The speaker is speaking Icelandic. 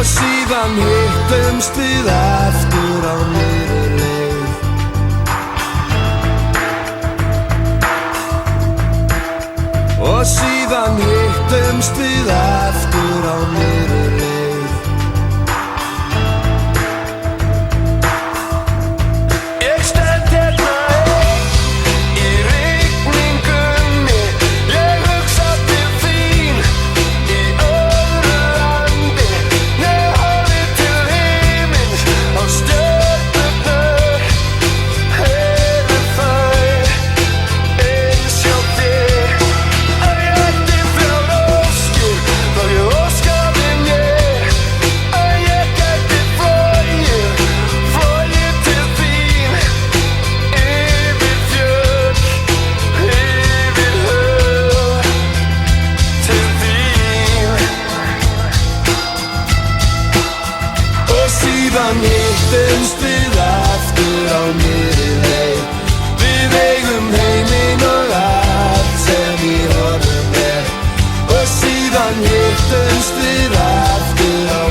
Og síðan hittumst við aftur á miðri leið. Og síðan hittumst við aftur á miðri leið. Ég stend hérna einn í rigningunni. Ég hugsa til þín í öðru landi. Ég horfi til himins á stjörnurnar. Heyri þær eins hjá þér. Að ég ætti þrjár óskir þó ég óskaði mér. Að ég gæti flogið til þín. Yfir fjöll, yfir höf, til þín. Og síðan hittumst við aftur á miðri leið. Við eigum heiminn og allt sem í honum er. Og síðan hittumst við aftur á